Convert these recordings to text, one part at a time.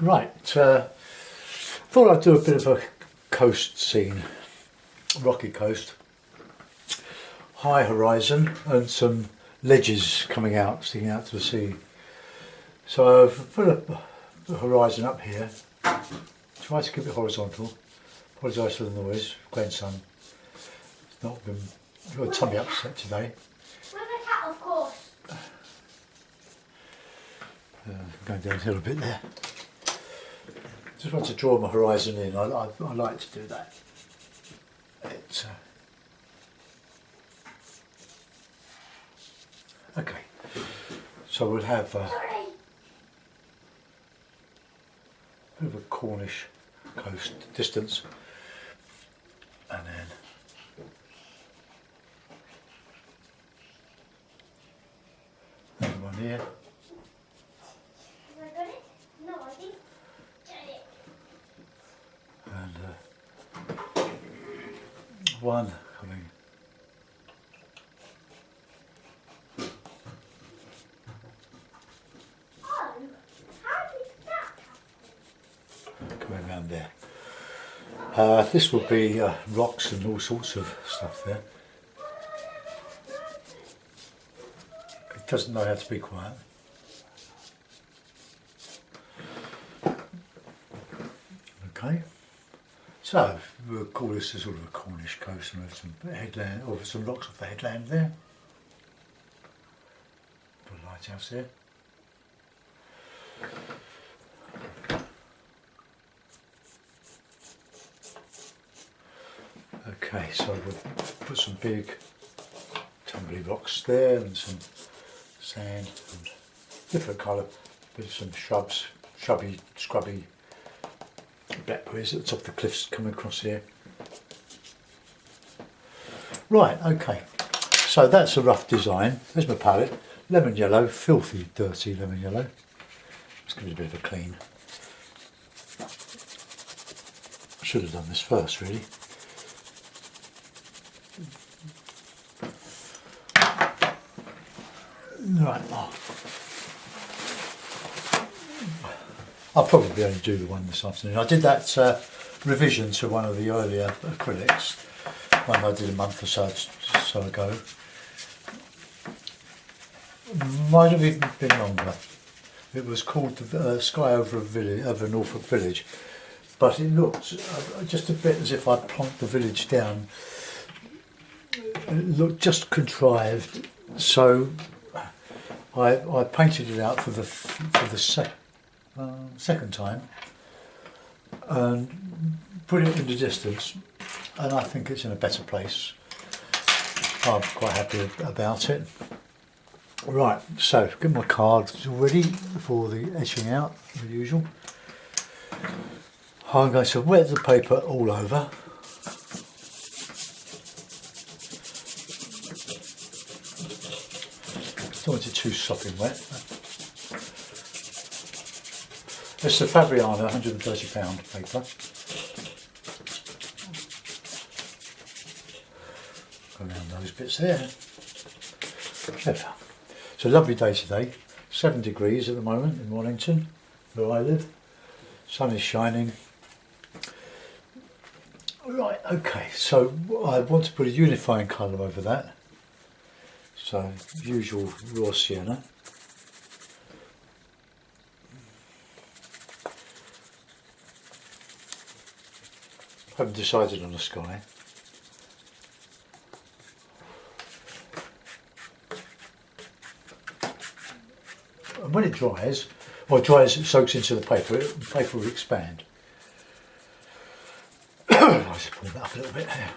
Right, thought I'd do a bit of a coast scene, rocky coast, high horizon and some ledges coming out, sticking out to the sea. So I've put a horizon up here, try to keep it horizontal, apologise for the noise, grandson, it's not been, I've got a tummy upset today. With a cat, of course. Going downhill a bit there. Just want to draw my horizon in. I like to do that. It's okay. So we'll have a bit of a Cornish coast distance, and then another one here. And one coming coming around there. This will be rocks and all sorts of stuff there. It doesn't know how to be quiet. Okay. So we'll call this a sort of a Cornish coast, and we have some headland, or some rocks off the headland there. Put a lighthouse there. Okay, so we'll put some big tumbly rocks there, and some sand, and different colour, with some shrubs, scrubby blackberries at the top of the cliffs coming across here. Right, okay, so that's a rough design. There's my palette, lemon yellow, filthy dirty lemon yellow. Let's give it a bit of a clean. I should have done this first really. Right, I'll probably only do the one this afternoon. I did that revision to one of the earlier acrylics, one I did a month or so ago. Might have even been longer. It was called the Sky Over a Village, over Norfolk Village, but it looked just a bit as if I'd plonked the village down. It looked just contrived, so I painted it out for the second time and put it in the distance, and I think it's in a better place. I'm quite happy about it. Right, so get my cards ready for the etching out, as usual. I'm going to wet the paper all over. Don't want it too sopping wet. It's the Fabriana £130 paper. Go around those bits there. Clever. It's a lovely day today. 7 degrees at the moment in Wellington, where I live. Sun is shining. Right, okay, so I want to put a unifying colour over that. So, usual raw sienna. I haven't decided on the sky. And when it dries, it soaks into the paper, the paper will expand. I'll just pull that up a little bit here.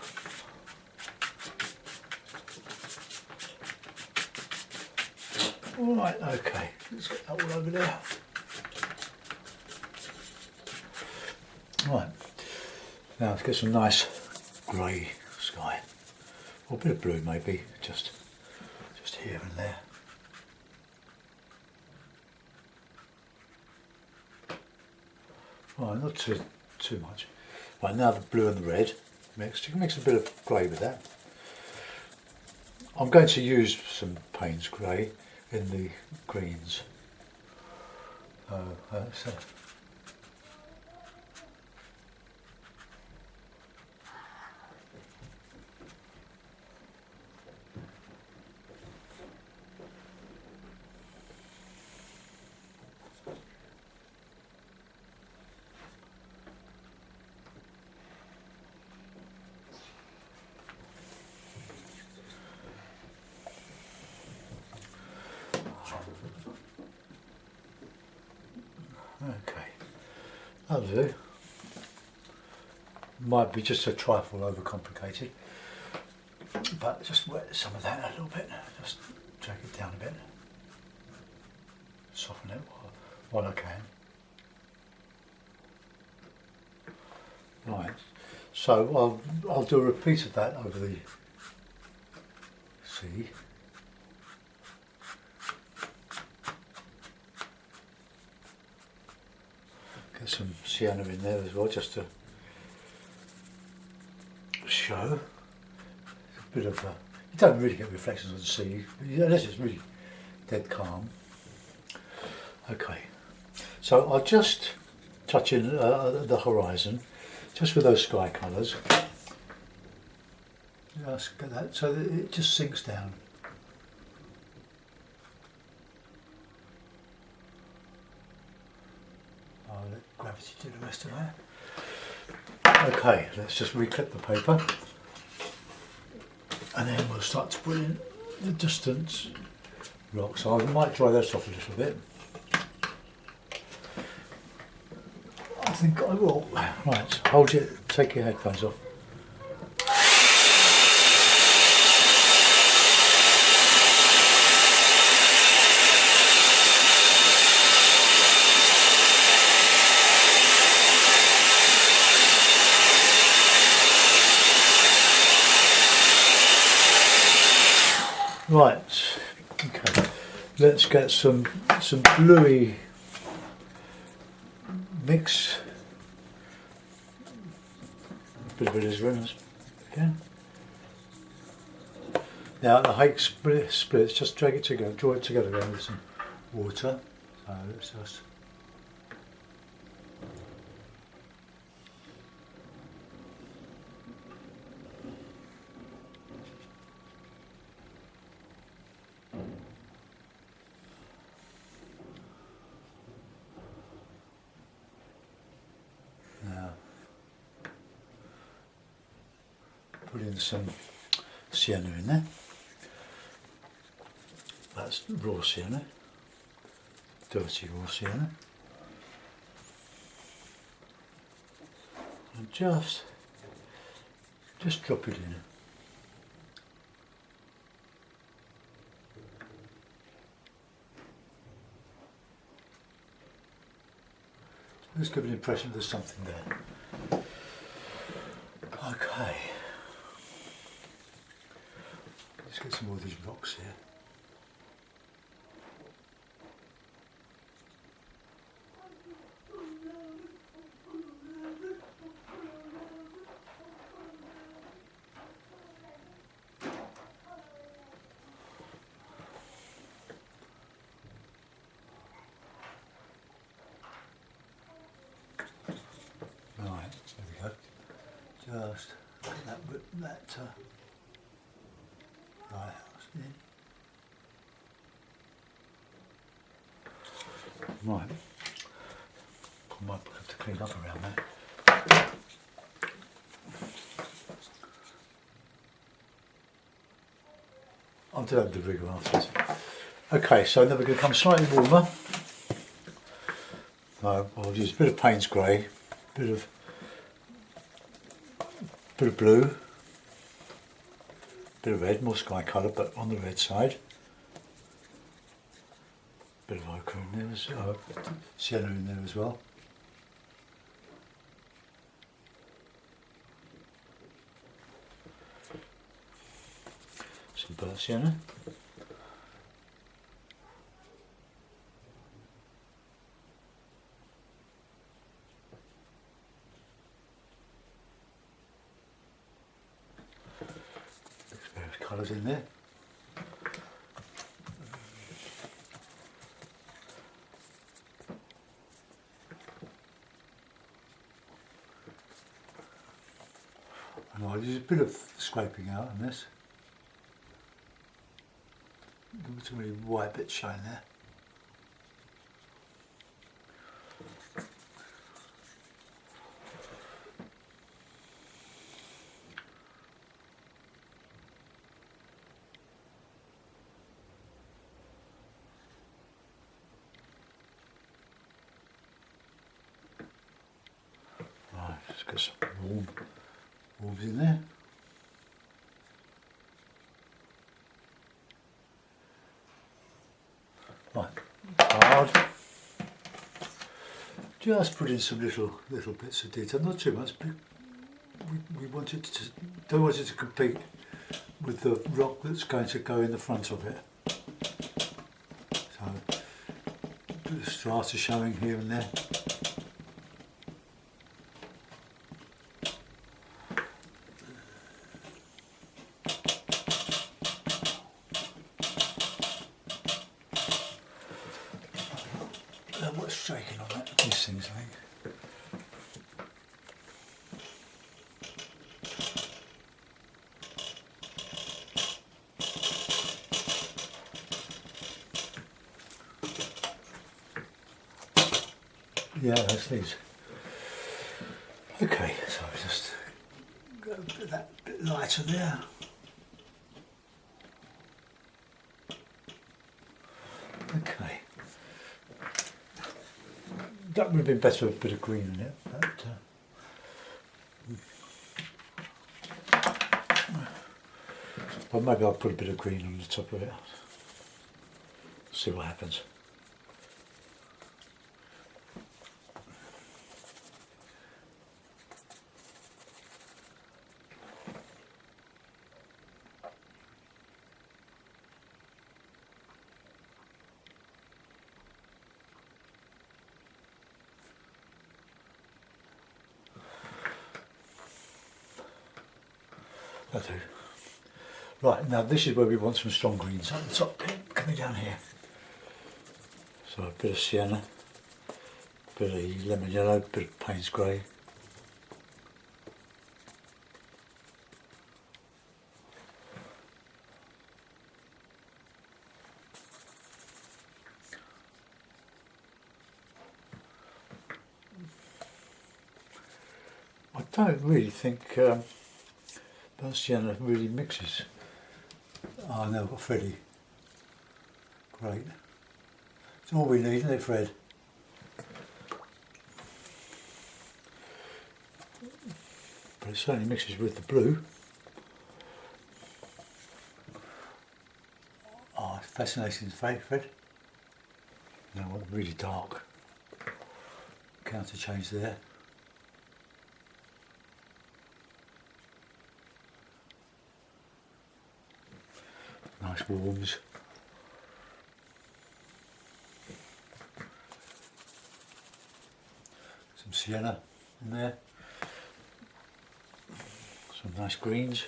Right, okay, let's get that all over there. Right, now let's get some nice grey sky, or a bit of blue maybe, just here and there. Right, not too much. Right, now the blue and the red mixed. You can mix a bit of grey with that. I'm going to use some Payne's grey in the greens. So Okay, that'll do. Might be just a trifle overcomplicated, but just wet some of that a little bit. Just drag it down a bit, soften it while I can. Right, so I'll do a repeat of that over the sea. Get some sienna in there as well, just to show a bit of you don't really get reflections of the sea unless it's really dead calm. Okay, so I'll just touch in the horizon just with those sky colours, just get that so that it just sinks down. I'll let gravity do the rest of that. Okay, let's just reclip the paper and then we'll start to put in the distant rocks. I might dry those off a little bit. I think I will. Right, hold it, take your headphones off. Right, okay, let's get some bluey mix. A bit of it is runners again. Now the hake splits, just drag it together, draw it together again with some water. So let's just put in some sienna in there. That's raw sienna, dirty raw sienna. And just drop it in. Just give an impression there's something there. Okay. Let's get some more of these rocks here. Right, there we go. Just get that lighthouse in. Right, I might have to clean up around that. I'll do that with the rigger afterwards. Okay, so then we're going to come slightly warmer. I'll use a bit of Payne's grey, bit of blue, bit of red, more sky colour, but on the red side. Bit of ochre in there, sienna in there as well. Some burnt sienna. Various colours in there. And I'll use a bit of scraping out on this. There's some really white bits showing there. get some warms in there. Right, hard. Just put in some little bits of detail, not too much, but we wanted to, don't want it to compete with the rock that's going to go in the front of it. So, a bit of strata showing here and there. What's shaking on that? These things, I think. Yeah, that's these. Okay, so just go a bit, that bit lighter there. Okay. That would have been better with a bit of green in it, but maybe I'll put a bit of green on the top of it. See what happens. That'll do. Right, now this is where we want some strong greens at the top, coming down here. So a bit of sienna, a bit of lemon yellow, a bit of Payne's grey. I don't really think burnt sienna really mixes. Oh no, I've got Freddie. Great. It's all we need, isn't it, Fred? But it certainly mixes with the blue. Oh, it's fascinating, Fred. Now I want really dark. Counter change there. Nice warms. Some sienna in there. Some nice greens.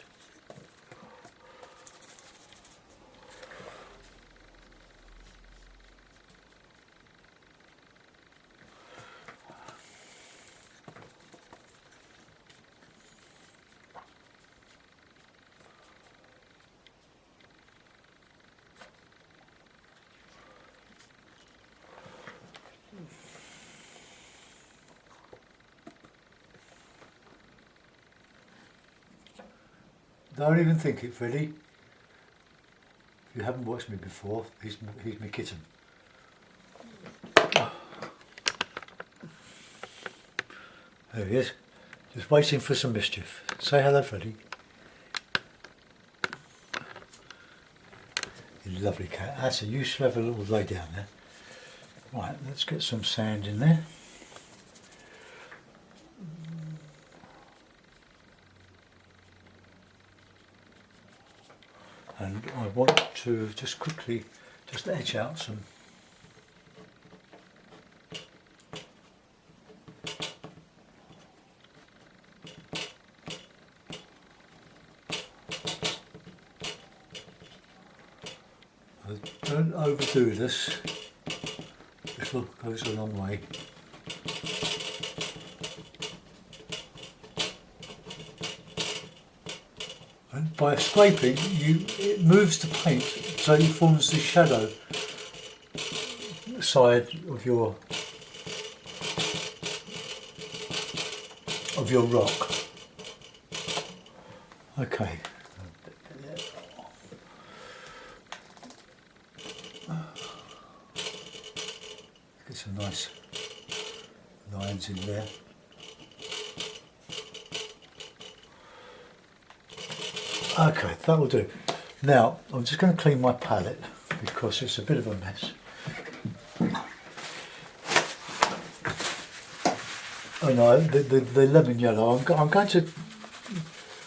Don't even think it, Freddie. If you haven't watched me before, he's my kitten. There he is, just waiting for some mischief. Say hello, Freddie. You lovely cat. That's a useful have a little lay down there. Right, let's get some sand in there. And I want to just quickly just edge out some don't overdo this. This goes a long way. And by scraping, it moves the paint so it forms the shadow side of your rock. Okay. Get some nice lines in there. Okay, that will do. Now, I'm just going to clean my palette because it's a bit of a mess. Oh no, the lemon yellow, I'm going to,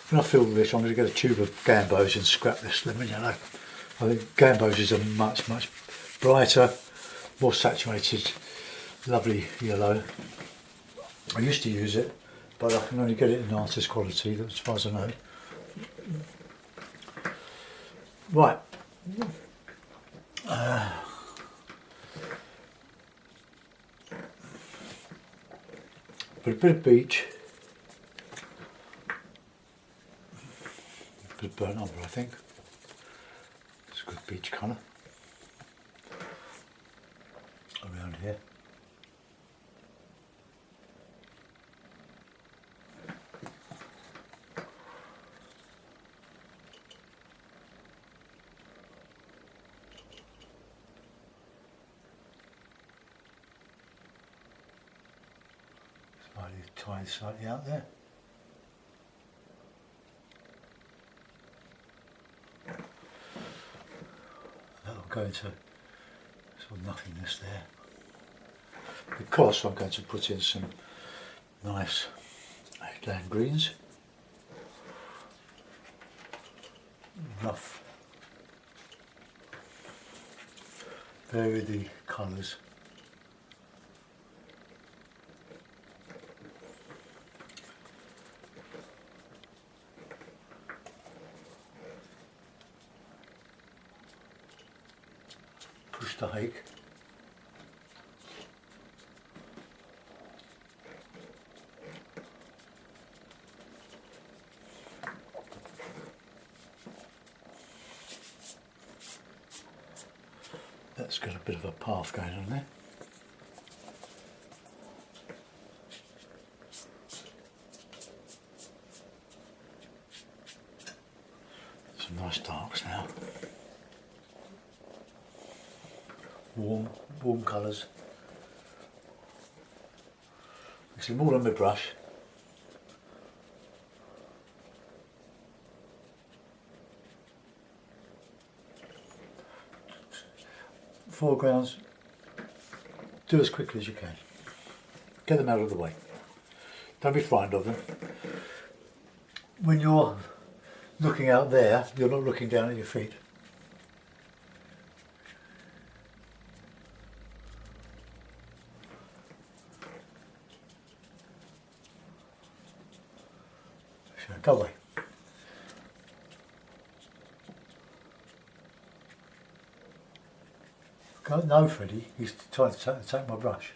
when I film this, I'm going to get a tube of Gambos and scrap this lemon yellow. I think Gambos is a much brighter, more saturated, lovely yellow. I used to use it, but I can only get it in artist quality, as far as I know. Right. But a bit of beach, a bit of burnt umber, I think. It's a good beach colour around here. Tie slightly out there. That'll go into sort of nothingness there. Because I'm going to put in some nice land greens. Rough. Vary the colours. Push the hake. That's got a bit of a path going on there. Some nice darks now. Warm colours. Actually more on my brush. Foregrounds, do as quickly as you can. Get them out of the way. Don't be frightened of them. When you're looking out there, you're not looking down at your feet. Go away. No, Freddie, he's trying to take my brush.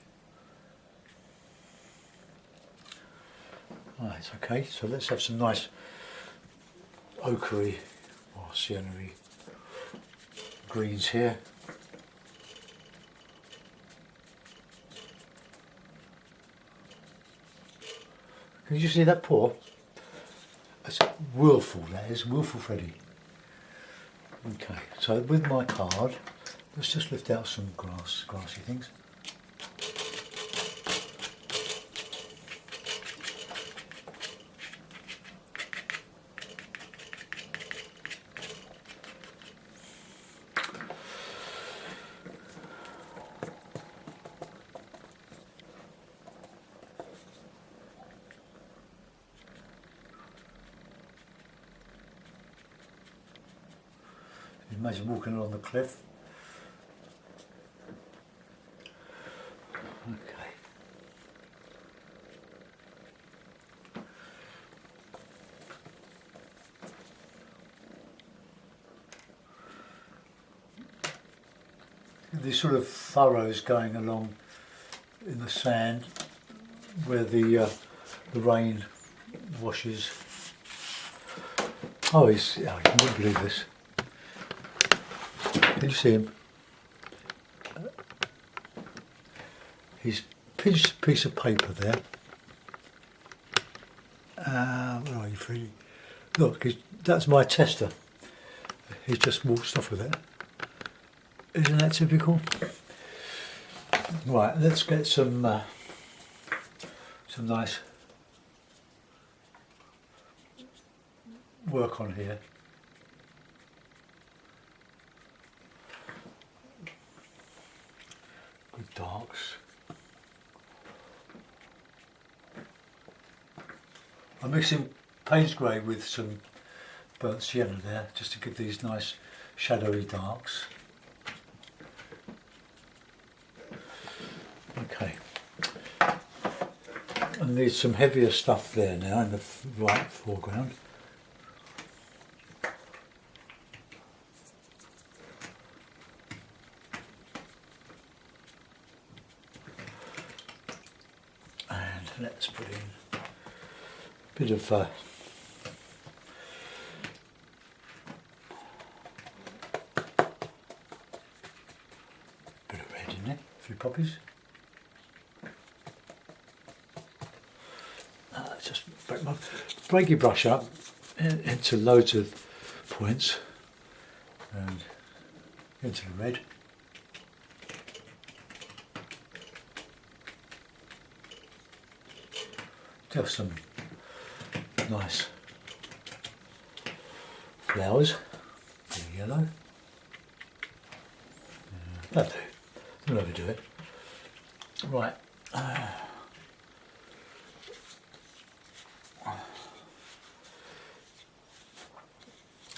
Right, okay, so let's have some nice ochre or sienna-y greens here. Can you see that pour? That's willful, that is, willful Freddie. Okay, so with my card, let's just lift out some grassy things. Imagine walking along the cliff. Okay. These sort of furrows going along in the sand where the rain washes. Oh, I wouldn't believe this. Can you see him? He's pinched a piece of paper there. Where are you, Freddie? Look, that's my tester. He's just walked off with it. Isn't that typical? Right, let's get some nice work on here. Good darks. I'm mixing Payne's grey with some burnt sienna there, just to give these nice shadowy darks. Okay. I need some heavier stuff there now in the right foreground. And let's put in a bit of red in there, a few poppies. Just break your brush up into loads of points and into the red. Just some nice flowers, bit of yellow. That'll do. Don't overdo it. Right.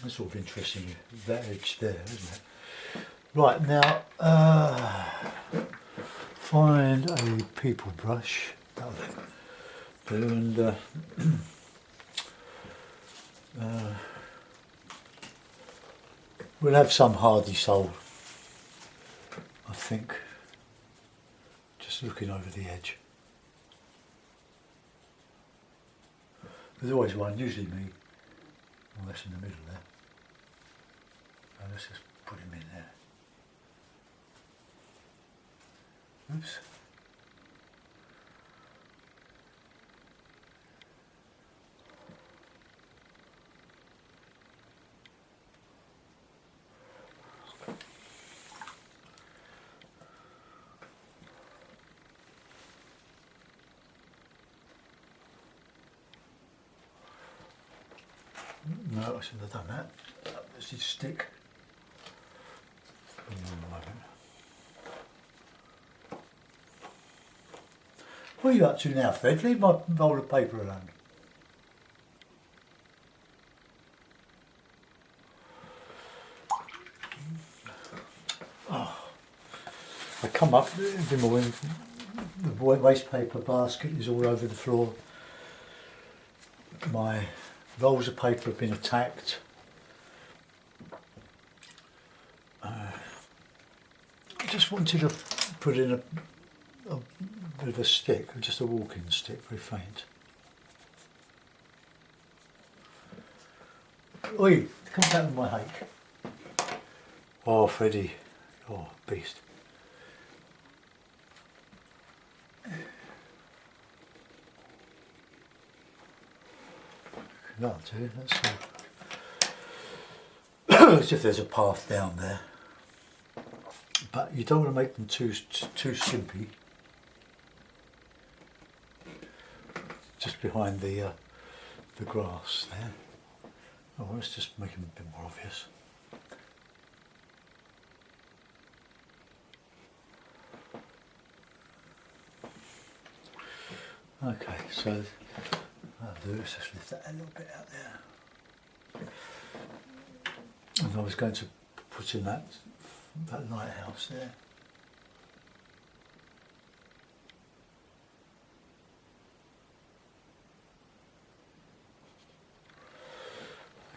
That's sort of interesting, that edge there, isn't it? Right, now find a people brush, that'll do, and we'll have some hardy soul, I think, just looking over the edge. There's always one, usually me. Well, that's in the middle there. And let's just put him in there. Oops. No, I shouldn't have done that. Let's just stick. What are you up to now, Fred? Leave my roll of paper alone. Oh. I come up every morning, the waste paper basket is all over the floor. My rolls of paper have been attacked. I just wanted to put in a bit of a stick, just a walking stick, very faint. Oi, come back with my hake. Oh, Freddie, oh, beast. That'll do, that's all. As if there's a path down there. But you don't want to make them too skimpy. Just behind the grass there. Oh, let's just make them a bit more obvious. Okay, so I'll do is just lift that a little bit out there. And I was going to put in that lighthouse there.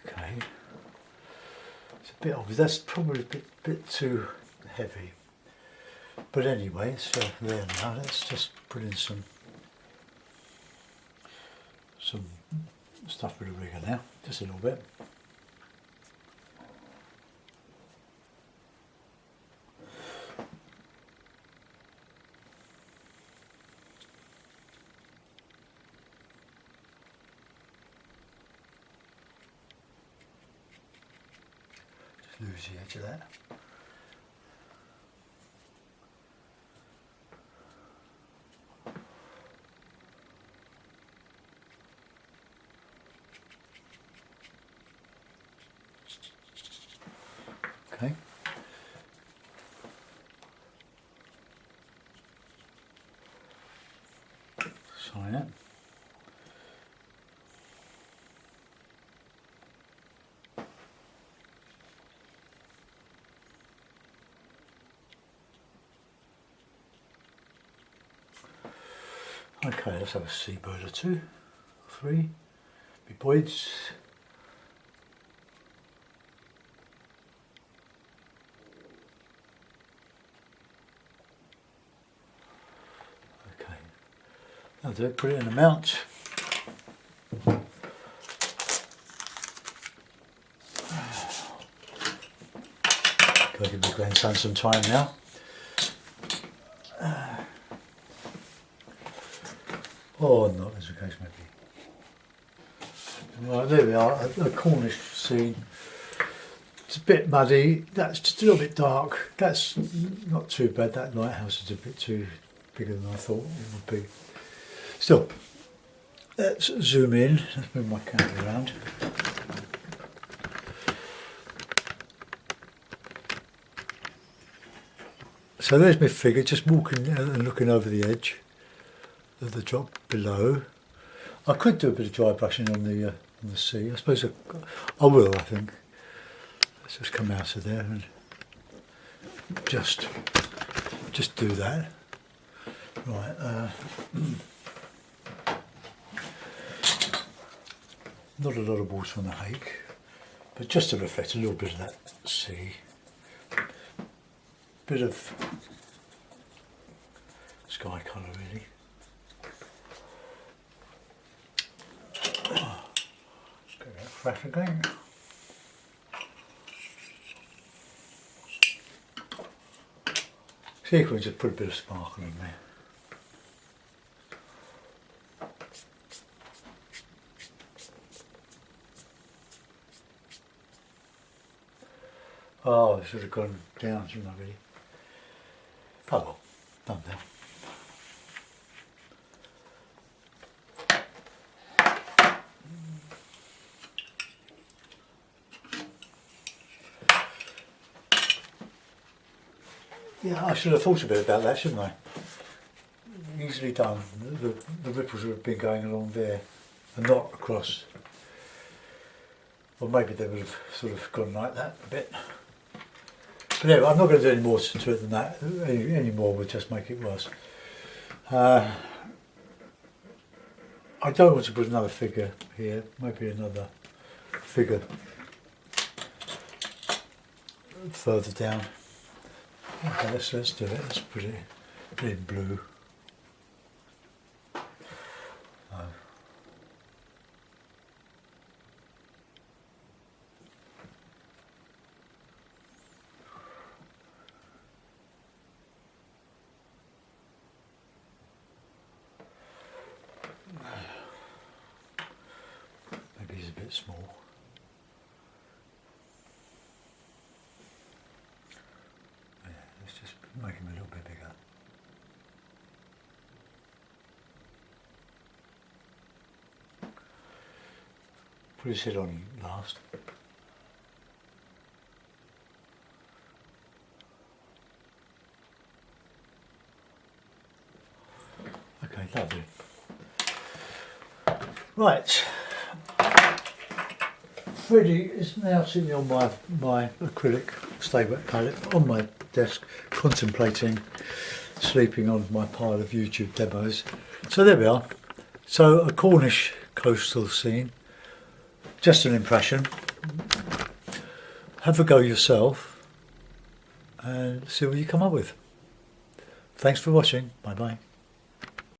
Okay, it's a bit obvious. That's probably a bit too heavy. But anyway, so there now. Let's just put in some stuff with a rigger now, just a little bit. Just lose the edge of that. Okay. sign it. Okay, let's have a seabird or two, 3, be boys. Okay, I'll do it, put it in a mount. Gotta give my grandson some time now. Or not, as the case may be. Right, there we are, a Cornish scene. It's a bit muddy, that's just a little bit dark. That's not too bad, that lighthouse is a bit too bigger than I thought it would be. Still, let's zoom in, let's move my camera around. So there's my figure, just walking and looking over the edge of the drop below. I could do a bit of dry brushing on the sea. I suppose I will. I think. Let's just come out of there and just do that. Right. Not a lot of water on the hake, but just to reflect a little bit of that sea. Bit of sky colour, really. Get that fresh again. See if we can just put a bit of sparkle in there. Oh, I should have gone down, shouldn't I, really? Oh well, done now. Yeah, I should have thought a bit about that, shouldn't I? Easily done. The ripples would have been going along there and not across. Or maybe they would have sort of gone like that a bit. But anyway, I'm not going to do any more to it than that. Any more would just make it worse. I don't want to put another figure here. Maybe another figure further down. Okay, let's do it. Let's put it in blue. Maybe he's a bit small. Yeah, let's just make him a little bit bigger. Put his head on last. Okay, that'll do. Right. Freddie is now sitting on my acrylic stay wet palette on my desk, contemplating sleeping on my pile of YouTube demos. So there we are. So a Cornish coastal scene. Just an impression. Have a go yourself and see what you come up with. Thanks for watching. Bye bye.